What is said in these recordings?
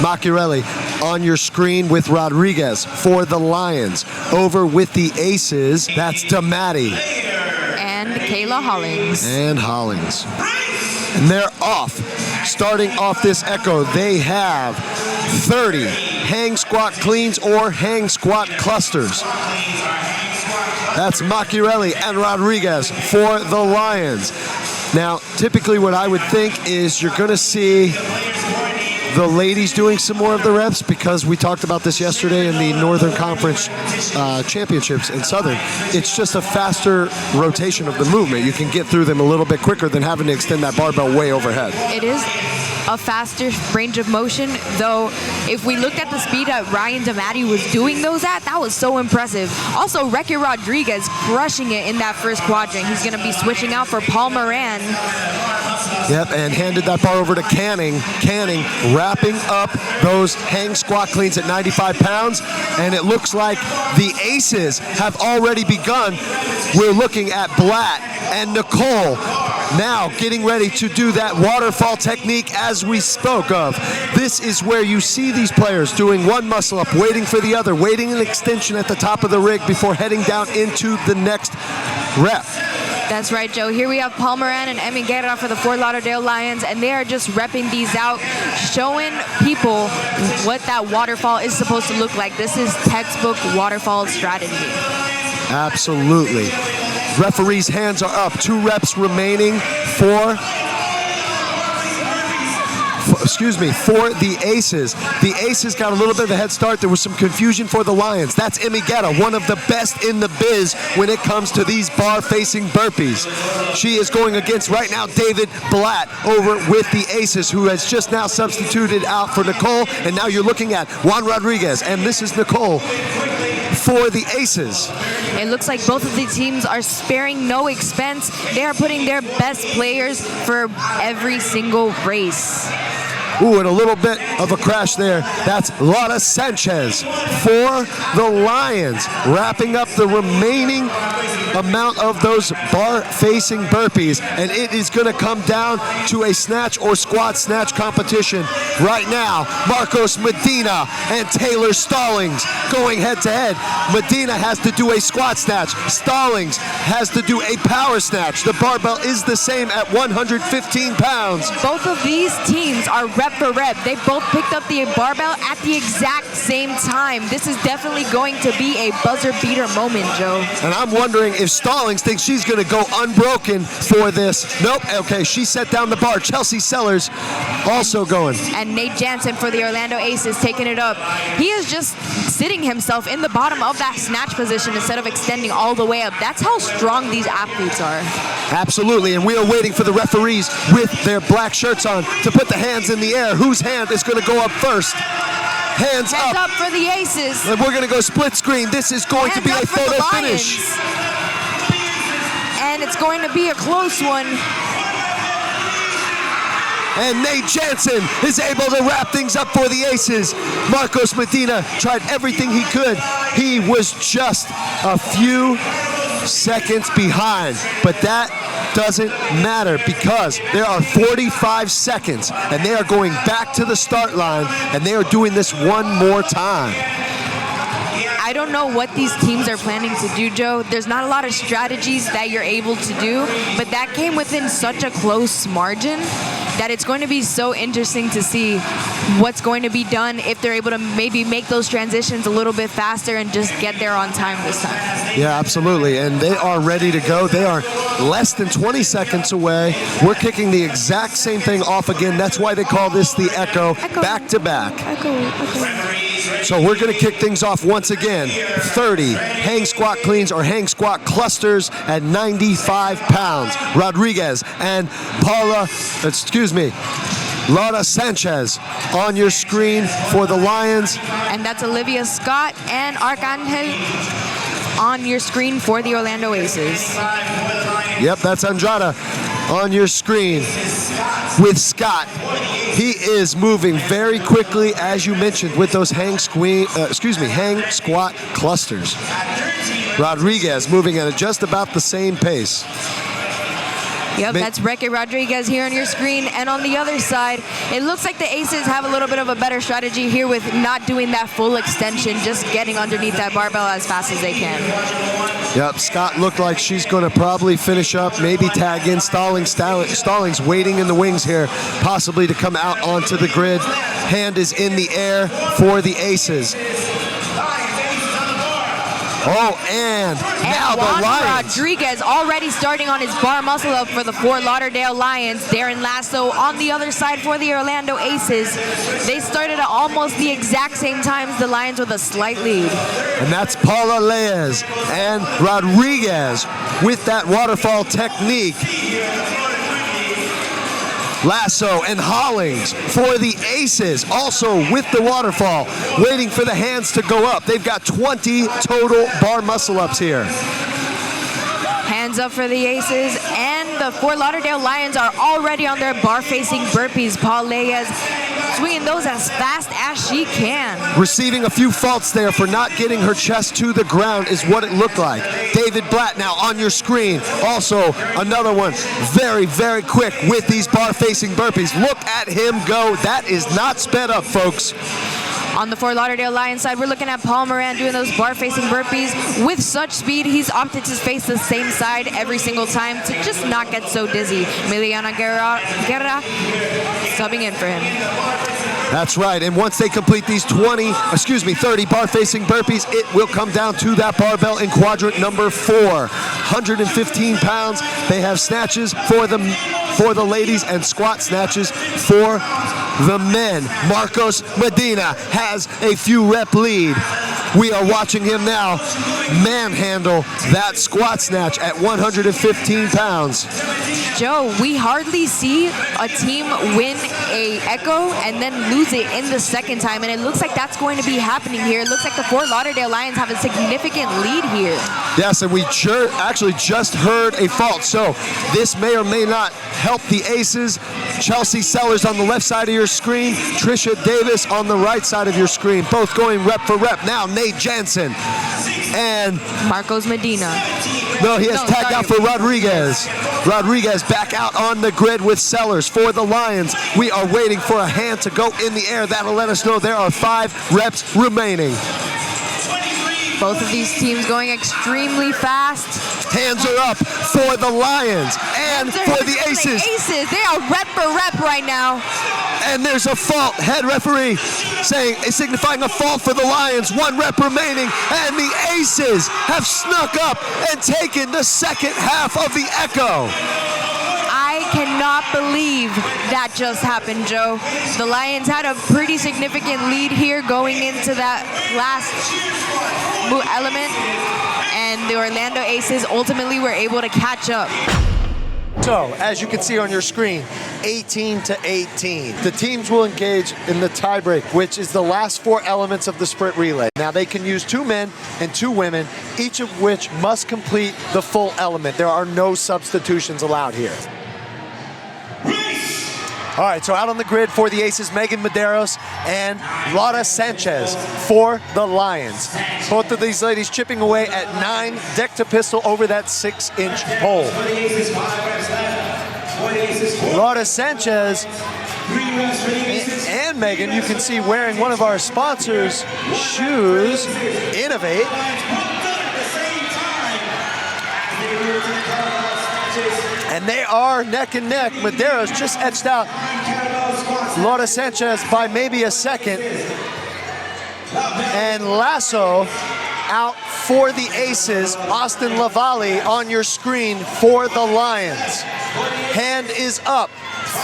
Macchiarelli on your screen with Rodriguez for the Lions. Over with the Aces, that's Damati. And Kayla Hollings. And Hollings. And they're off. Starting off this echo, they have 30 hang squat cleans or hang squat clusters. That's Macchiarelli and Rodriguez for the Lions. Now, typically what I would think is you're going to see the ladies doing some more of the reps, because we talked about this yesterday in the Northern Conference Championships in Southern. It's just a faster rotation of the movement. You can get through them a little bit quicker than having to extend that barbell way overhead. It is a faster range of motion, though if we looked at the speed that Ryan Damati was doing those at, that was so impressive. Also, Recky Rodriguez crushing it in that first quadrant. He's going to be switching out for Paul Moran. Yep, and handed that bar over to Canning. Canning wrapping up those hang squat cleans at 95 pounds, and it looks like the Aces have already begun. We're looking at Blatt and Nicole now getting ready to do that waterfall technique as we spoke of. This is where you see these players doing one muscle up, waiting for the other, waiting an extension at the top of the rig before heading down into the next rep. That's right, Joe. Here we have Paul Moran and Emi Guerra for the Fort Lauderdale Lions, and they are just repping these out, showing people what that waterfall is supposed to look like. This is textbook waterfall strategy. Absolutely. Referee's hands are up. 2 reps remaining for the Aces. The Aces got a little bit of a head start. There was some confusion for the Lions. That's Emi Guerra, one of the best in the biz when it comes to these bar-facing burpees. She is going against, right now, David Blatt over with the Aces, who has just now substituted out for Nicole. And now you're looking at Juan Rodriguez, and this is Nicole for the Aces. It looks like both of the teams are sparing no expense. They are putting their best players for every single race. Ooh, and a little bit of a crash there. That's Laura Sanchez for the Lions, wrapping up the remaining amount of those bar-facing burpees, and it is going to come down to a snatch or squat snatch competition. Right now, Marcos Medina and Taylor Stallings going head-to-head. Medina has to do a squat snatch. Stallings has to do a power snatch. The barbell is the same at 115 pounds. Both of these teams are rep for rep. They both picked up the barbell at the exact same time. This is definitely going to be a buzzer beater moment, Joe. And I'm wondering if Stallings thinks she's going to go unbroken for this. Nope. Okay, she set down the bar. Chelsea Sellers also going. And Nate Jansen for the Orlando Aces taking it up. He is just sitting himself in the bottom of that snatch position instead of extending all the way up. That's how strong these athletes are. Absolutely, and we are waiting for the referees with their black shirts on to put the hands in the air. Whose hand is going to go up first? Hands up for the Aces. And we're going to go split screen. This is going to be a photo finish. And it's going to be a close one. And Nate Jansen is able to wrap things up for the Aces. Marcos Medina tried everything he could. He was just a few seconds behind, but that doesn't matter because there are 45 seconds and they are going back to the start line and they are doing this one more time. I don't know what these teams are planning to do, Joe. There's not a lot of strategies that you're able to do, but that came within such a close margin that it's going to be so interesting to see what's going to be done if they're able to maybe make those transitions a little bit faster and just get there on time this time. Yeah, absolutely, and they are ready to go. They are less than 20 seconds away. We're kicking the exact same thing off again. That's why they call this the Echo. Back to back. So we're going to kick things off once again. 30 hang squat cleans or hang squat clusters at 95 pounds. Rodriguez and Laura Sanchez on your screen for the Lions. And that's Olivia Scott and Arcangel on your screen for the Orlando Aces. Yep, that's Andrada on your screen with Scott. He is moving very quickly, as you mentioned, with those hang squat clusters. Rodriguez moving at just about the same pace. Yep, that's Reque Rodriguez here on your screen. And on the other side, it looks like the Aces have a little bit of a better strategy here with not doing that full extension, just getting underneath that barbell as fast as they can. Yep, Scott looked like she's going to probably finish up, maybe tag in. Stallings waiting in the wings here, possibly to come out onto the grid. Hand is in the air for the Aces. Oh, and now the Lions. Rodriguez already starting on his bar muscle up for the Fort Lauderdale Lions. Darren Lasso on the other side for the Orlando Aces. They started at almost the exact same time as the Lions with a slight lead. And that's Paula Leyes and Rodriguez with that waterfall technique. Lasso and Hollings for the Aces, also with the waterfall, waiting for the hands to go up. They've got 20 total bar muscle-ups here. Hands up for the Aces, and the Fort Lauderdale Lions are already on their bar-facing burpees. Paul Leyes swinging those as fast as she can. Receiving a few faults there for not getting her chest to the ground is what it looked like. David Blatt now on your screen. Also, another one very, very quick with these bar-facing burpees. Look at him go. That is not sped up, folks. On the Fort Lauderdale Lions side, we're looking at Paul Moran doing those bar-facing burpees. With such speed, he's opted to face the same side every single time to just not get so dizzy. Miliana Guerra subbing in for him. That's right, and once they complete these 30 bar-facing burpees, it will come down to that barbell in quadrant number 4. 115 pounds. They have snatches for the ladies and squat snatches for the men. Marcos Medina has a few rep lead. We are watching him now manhandle that squat snatch at 115 pounds. Joe, we hardly see a team win a Echo and then lose it in the second time, and it looks like that's going to be happening here. It looks like the Fort Lauderdale Lions have a significant lead here. Yes, and we actually just heard a fault, so this may or may not help the Aces. Chelsea Sellers on the left side of your screen, Trisha Davis on the right side of your screen, both going rep for rep. Now Nate Jansen and Marcos Medina. No, he has tagged out for Rodriguez. Rodriguez back out on the grid with Sellers for the Lions. We are waiting for a hand to go in the air. That'll let us know there are 5 reps remaining. Both of these teams going extremely fast. Hands are up for the Lions and for the Aces. They are rep for rep right now. And there's a fault. Head referee signifying a fault for the Lions. 1 rep remaining, and the Aces have snuck up and taken the second half of the Echo. I cannot believe that just happened, Joe. The Lions had a pretty significant lead here going into that last element, and the Orlando Aces ultimately were able to catch up. So, as you can see on your screen, 18-18. The teams will engage in the tiebreak, which is the last 4 elements of the sprint relay. Now, they can use 2 men and 2 women, each of which must complete the full element. There are no substitutions allowed here. All right, so out on the grid for the Aces, Megan Medeiros and Laura Sanchez for the Lions. Both of these ladies chipping away at 9 deck to pistol over that 6-inch pole. Laura Sanchez and Megan, you can see wearing one of our sponsors' shoes, Innovate. And they are neck and neck. Medeiros just etched out Laura Sanchez by maybe a second. And Lasso out for the Aces. Austin Lavallee on your screen for the Lions. Hand is up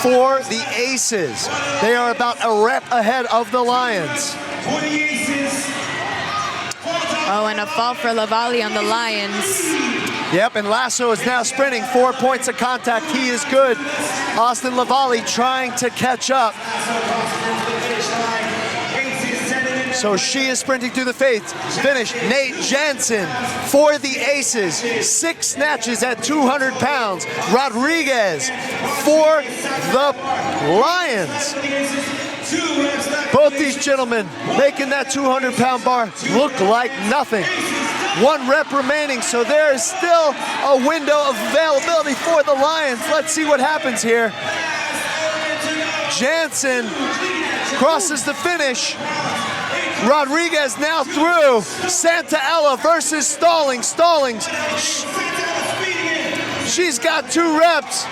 for the Aces. They are about a rep ahead of the Lions. Oh, and a fall for Lavallee on the Lions. Yep, and Lasso is now sprinting. 4 points of contact. He is good. Austin Lavallee trying to catch up. So she is sprinting through the finish. Nate Jansen for the Aces. 6 snatches at 200 pounds. Rodriguez for the Lions. Both these gentlemen making that 200-pound bar look like nothing. 1 rep remaining, so there is still a window of availability for the Lions. Let's see what happens here. Jansen crosses the finish. Rodriguez now through. Santaella versus Stallings. Stallings, she's got 2 reps.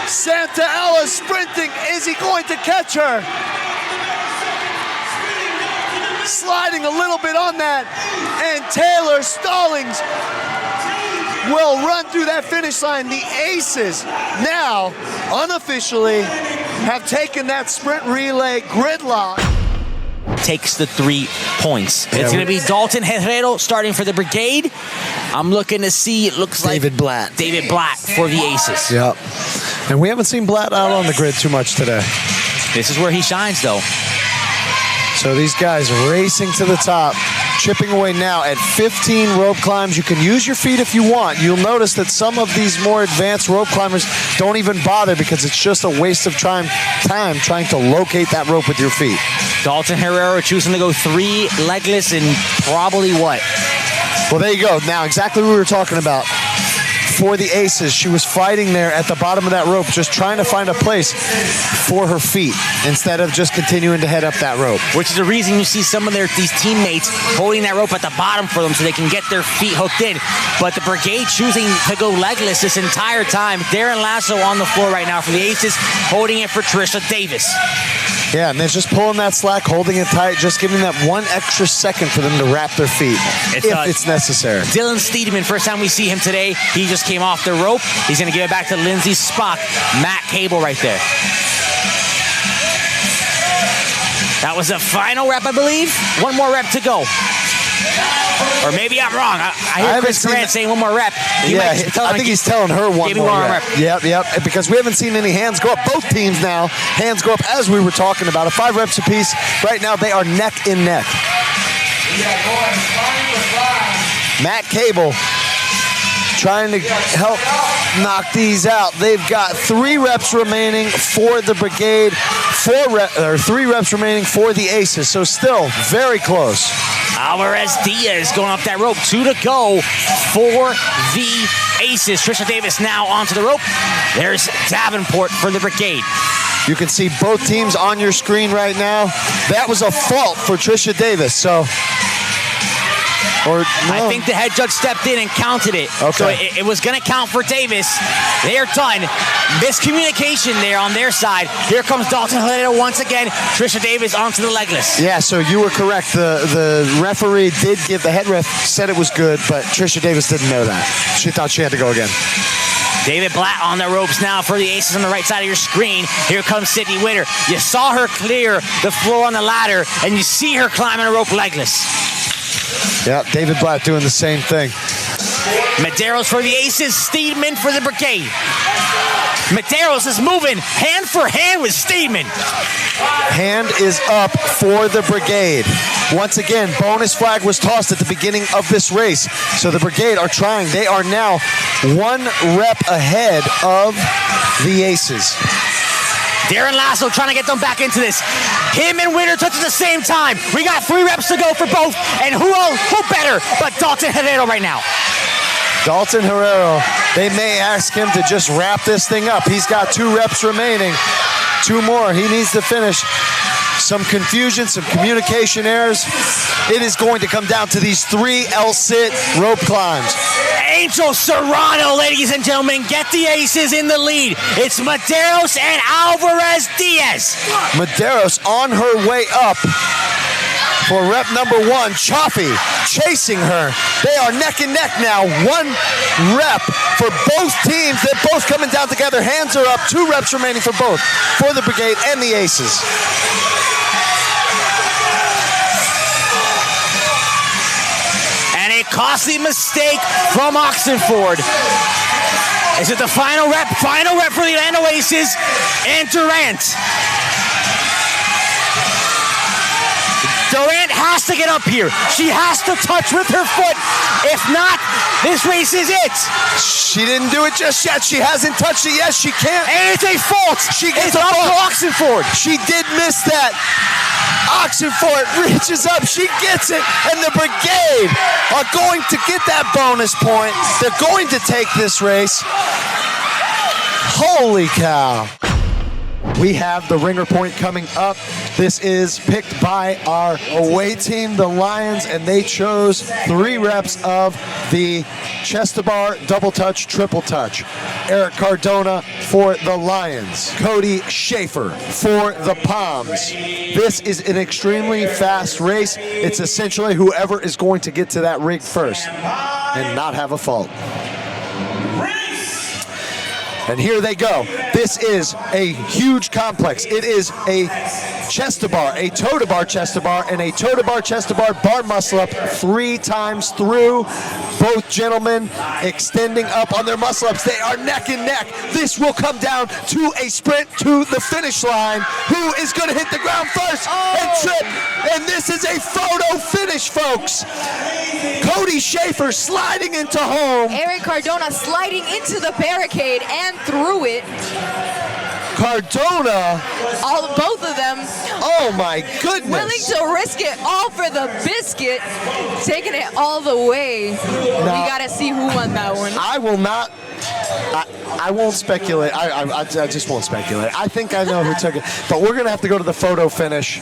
Santaella sprinting. Is he going to catch her? Sliding a little bit on that. And Taylor Stallings will run through that finish line. The Aces now, unofficially, have taken that sprint relay. Gridlock takes the 3 points. It's going to be Dalton Herrero starting for the Brigade. I'm looking to see, it looks like David Blatt. David Blatt for the Aces. Yep. And we haven't seen Blatt out on the grid too much today. This is where he shines, though. So these guys racing to the top, chipping away now at 15 rope climbs. You can use your feet if you want. You'll notice that some of these more advanced rope climbers don't even bother because it's just a waste of time trying to locate that rope with your feet. Dalton Herrero choosing to go 3 legless and probably what? Well, there you go. Now, exactly what we were talking about. For the Aces, she was fighting there at the bottom of that rope, just trying to find a place for her feet instead of just continuing to head up that rope. Which is the reason you see some of these teammates holding that rope at the bottom for them so they can get their feet hooked in. But the Brigade choosing to go legless this entire time. Darren Lasso on the floor right now for the Aces, holding it for Trisha Davis. Yeah, and they're just pulling that slack, holding it tight, just giving that 1 extra second for them to wrap their feet if it's necessary. Dylan Steedman, first time we see him today, he just came off the rope. He's going to give it back to Lindsey Spock. Matt Cable right there. That was the final rep, I believe. 1 more rep to go. Or maybe I'm wrong. I hear Chris Grant saying 1 more rep. I think he's telling her one more rep. Yep. Because we haven't seen any hands go up. Both teams now, hands go up as we were talking about. 5 reps apiece. Right now, they are neck and neck. Matt Cable trying to help knock these out. They've got 3 reps remaining for the Brigade, 3 reps remaining for the Aces. So still very close. Alvarez Diaz going up that rope. 2 to go for the Aces. Trisha Davis now onto the rope. There's Davenport for the Brigade. You can see both teams on your screen right now. That was a fault for Trisha Davis. I think the head judge stepped in and counted it. Okay. So it was going to count for Davis. They are done. Miscommunication there on their side. Here comes Dalton Herrero once again. Trisha Davis onto the legless. Yeah, so you were correct. The referee did give, the head ref said it was good, but Trisha Davis didn't know that. She thought she had to go again. David Blatt on the ropes now for the Aces on the right side of your screen. Here comes Sydney Witter. You saw her clear the floor on the ladder, and you see her climbing a rope legless. Yeah, David Blatt doing the same thing. Medeiros for the Aces, Steedman for the Brigade. Medeiros is moving hand for hand with Steedman. Hand is up for the Brigade. Once again, bonus flag was tossed at the beginning of this race. So the Brigade are trying. They are now 1 rep ahead of the Aces. Darren Lasso trying to get them back into this. Him and Witter touch at the same time. We got 3 reps to go for both. And who better but Dalton Herrero right now? Dalton Herrero, they may ask him to just wrap this thing up. He's got 2 reps remaining. 2 more. He needs to finish. Some confusion, some communication errors. It is going to come down to these 3 L-sit rope climbs. Angel Serrano, ladies and gentlemen, get the Aces in the lead. It's Medeiros and Alvarez Diaz. Medeiros on her way up for rep number 1. Chaffee chasing her. They are neck and neck now. 1 rep for both teams. They're both coming down together. Hands are up. 2 reps remaining for both, for the Brigade and the Aces. Costly mistake from Oxenford. Is it the final rep? Final rep for the Orlando Aces and Durant. Durant has to get up here. She has to touch with her foot. If not, this race is it. She didn't do it just yet. She hasn't touched it yet. She can't. And it's a fault. She gets up to Oxenford. She did miss that. Oxenford reaches up, she gets it, and the Brigade are going to get that bonus point. They're going to take this race. Holy cow. We have the ringer point coming up. This is picked by our away team, the Lions, and they chose 3 reps of the chest to bar, double touch, triple touch. Eric Cardona for the Lions. Cody Schaefer for the Palms. This is an extremely fast race. It's essentially whoever is going to get to that rig first and not have a fault. And here they go. This is a huge complex. It is a chest to bar, a toe to bar chest to bar, and a toe to bar chest to bar muscle up 3 times through. Both gentlemen extending up on their muscle ups. They are neck and neck. This will come down to a sprint to the finish line. Who is going to hit the ground first and trip? And this is a photo finish, folks. Cody Schaefer sliding into home. Eric Cardona sliding into the barricade and through it. Cardona. Both of them. Oh my goodness. Willing to risk it all for the biscuit. Taking it all the way. We gotta see who won that one. I will not. I won't speculate. I just won't speculate. I think I know who took it. But we're going to have to go to the photo finish.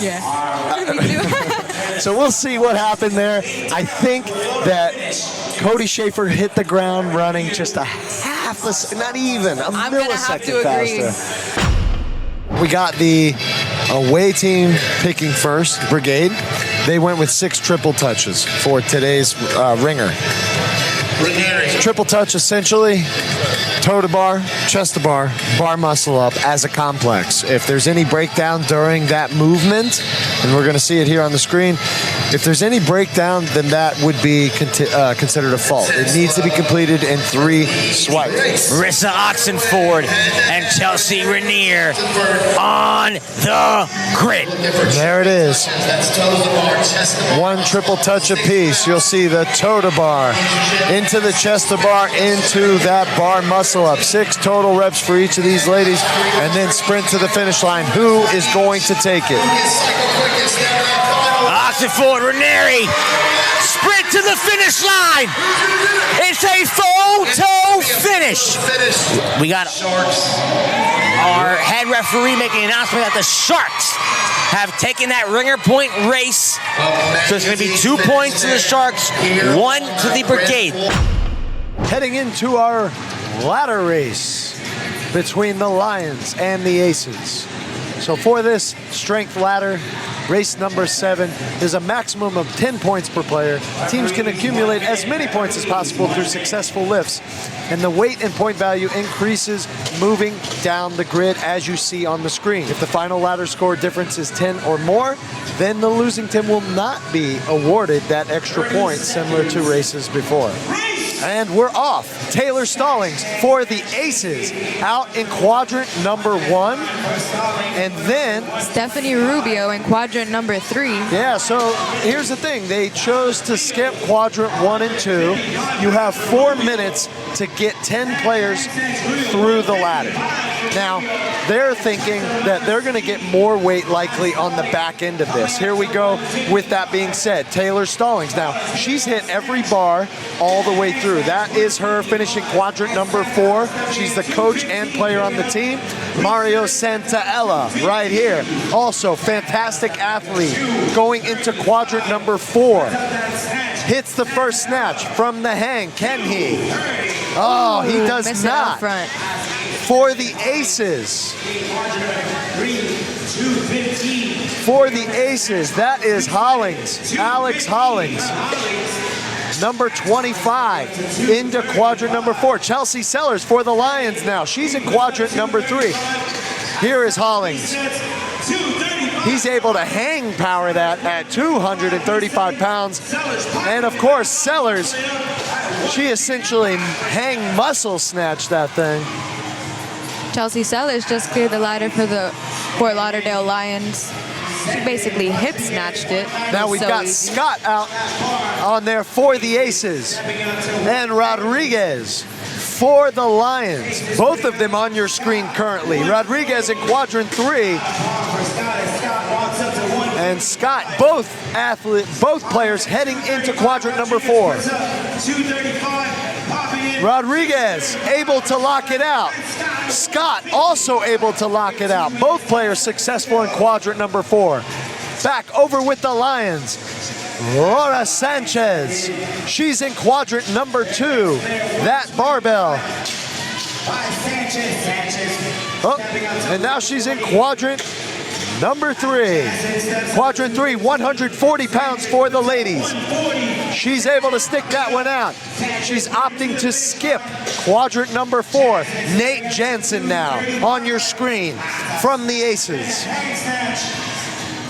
Yeah. Me too. So we'll see what happened there. I think that Cody Schaefer hit the ground running just a half a, not even, a millisecond faster. We got the away team picking first, Brigade. They went with 6 triple touches for today's ringer. Triple touch essentially, toe to bar, chest to bar, bar muscle up as a complex. If there's any breakdown during that movement, and we're going to see it here on the screen, if there's any breakdown, then that would be considered a fault. It needs to be completed in 3 swipes. Marissa Oxenford and Chelsea Rainier on the grid. There it is. 1 triple touch apiece. You'll see the toe to bar, into the chest to bar, into that bar muscle up. 6 total reps for each of these ladies, and then sprint to the finish line. Who is going to take it? Oxenford, Ranieri, sprint to the finish line. It's a photo finish. We got our head referee making an announcement that the Sharks have taken that ringer point race. So it's going to be 2 points to the Sharks, 1 to the Brigade. Heading into our ladder race between the Lions and the Aces. So for this strength ladder, race number 7, there's a maximum of 10 points per player. Teams can accumulate as many points as possible through successful lifts. And the weight and point value increases moving down the grid as you see on the screen. If the final ladder score difference is 10 or more, then the losing team will not be awarded that extra point similar to races before. And we're off. Taylor Stallings for the Aces out in quadrant number 1. And then Stephanie Rubio in quadrant number 3. Yeah, so here's the thing. They chose to skip quadrant 1 and 2. You have 4 minutes to get 10 players through the ladder. Now, they're thinking that they're going to get more weight likely on the back end of this. Here we go with that being said. Taylor Stallings. Now, she's hit every bar all the way through. That is her finishing quadrant number 4. She's the coach and player on the team. Mario Santaella right here. Also, fantastic athlete going into quadrant number 4. Hits the first snatch from the hang. Can he? Oh, he does not. Front. For the Aces. For the Aces, that is Hollings, Alex Hollings. Number 25 into quadrant number 4. Chelsea Sellers for the Lions now. She's in quadrant number 3. Here is Hollings. He's able to hang power that at 235 pounds. And of course, Sellers, she essentially hang muscle snatched that thing. Chelsea Sellers just cleared the ladder for the Fort Lauderdale Lions. She basically hip snatched it. Now we've got Scott out on there for the Aces. And Rodriguez for the Lions. Both of them on your screen currently. Rodriguez in quadrant 3. and Scott, both players heading into quadrant number 4. Rodriguez able to lock it out. Scott also able to lock it out. Both players successful in quadrant number 4. Back over with the Lions. Laura Sanchez. She's in quadrant number 2. That barbell. Oh, and now she's in quadrant number 3. Quadrant 3, 140 pounds for the ladies. She's able to stick that one out. She's opting to skip quadrant number 4. Nate Jansen now on your screen from the Aces.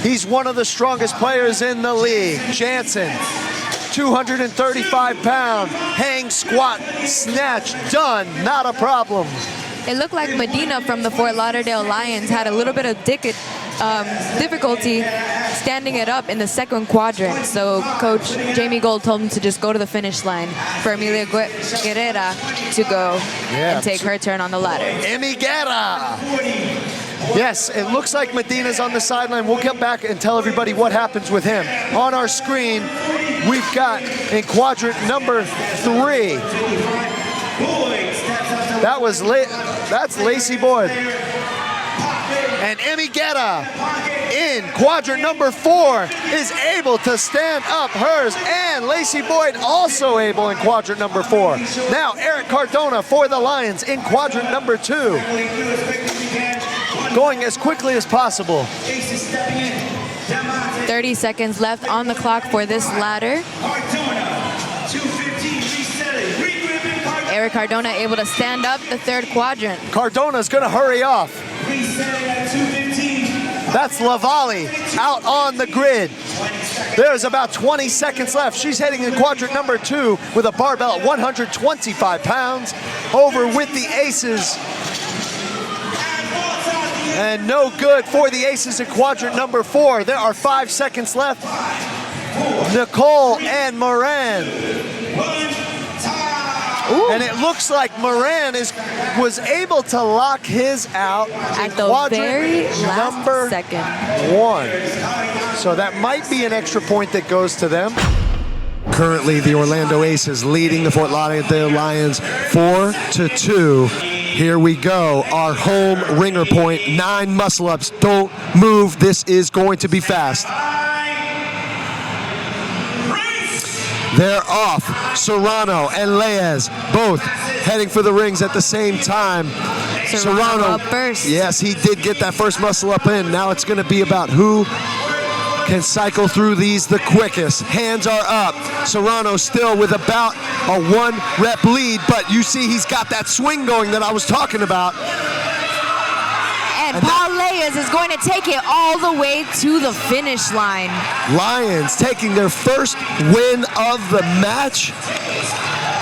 He's one of the strongest players in the league. Jansen, 235-pound hang squat snatch done, not a problem. It looked like Medina from the Fort Lauderdale Lions had a little bit of difficulty standing it up in the second quadrant. So Coach Jamie Gold told him to just go to the finish line for Emilia Guerrera to go and take her turn on the ladder. Emi Guerra. Yes, it looks like Medina's on the sideline. We'll get back and tell everybody what happens with him. On our screen, we've got in quadrant number 3. That's Lacey Boyd. And Emi Guerra in quadrant number 4 is able to stand up hers, and Lacey Boyd also able in quadrant number 4. Now Eric Cardona for the Lions in quadrant number 2. Going as quickly as possible. 30 seconds left on the clock for this ladder. Eric Cardona able to stand up the third quadrant. Cardona's gonna hurry off. That's Lavallee out on the grid. There's about 20 seconds left. She's heading in quadrant number 2 with a barbell at 125 pounds. Over with the Aces. And no good for the Aces in quadrant number 4. There are 5 seconds left. Nicole and Moran. Ooh. And it looks like Moran was able to lock his out at the very last second. 1. So that might be an extra point that goes to them. Currently, the Orlando Aces leading the Fort Lauderdale Lions 4-2. Here we go, our home ringer point, 9 muscle-ups. Don't move, this is going to be fast. They're off. Serrano and Leyes both heading for the rings at the same time. Serrano up first. Yes, he did get that first muscle up in. Now it's going to be about who can cycle through these the quickest. Hands are up. Serrano still with about a 1-rep lead, but you see he's got that swing going that I was talking about. And Paul Leyes is going to take it all the way to the finish line. Lions taking their first win of the match.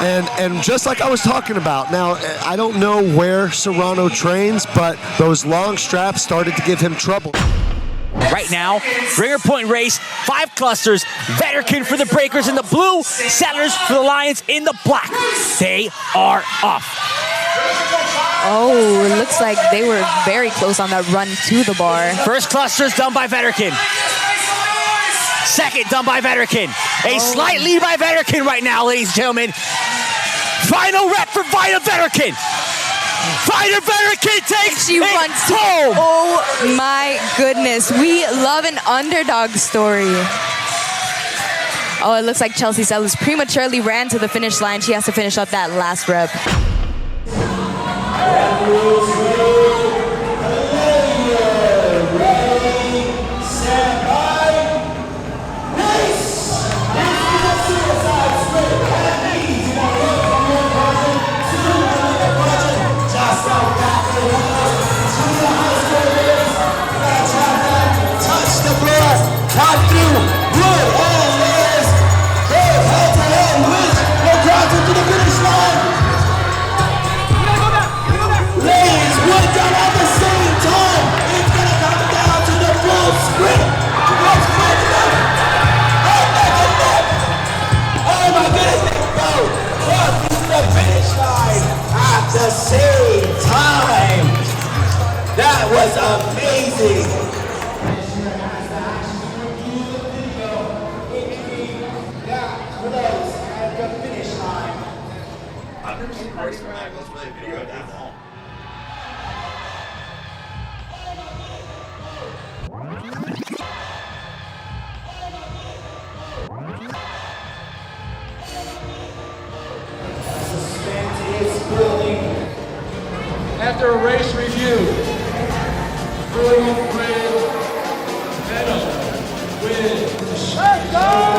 And just like I was talking about, now I don't know where Serrano trains, but those long straps started to give him trouble. Right now, ringer point race, 5 clusters, Vetterkin for the Breakers in the blue, Settlers for the Lions in the black. They are off. Oh, it looks like they were very close on that run to the bar. First cluster's done by Vetterkin. Second done by Vetterkin. A slight lead by Vetterkin right now, ladies and gentlemen. Final rep for Vida Vetterkin. Vida Vetterkin takes it home. Oh my goodness, we love an underdog story. Oh, it looks like Chelsea Sellers prematurely ran to the finish line. She has to finish up that last rep. Ladies After a race review, Gridlock Venom wins.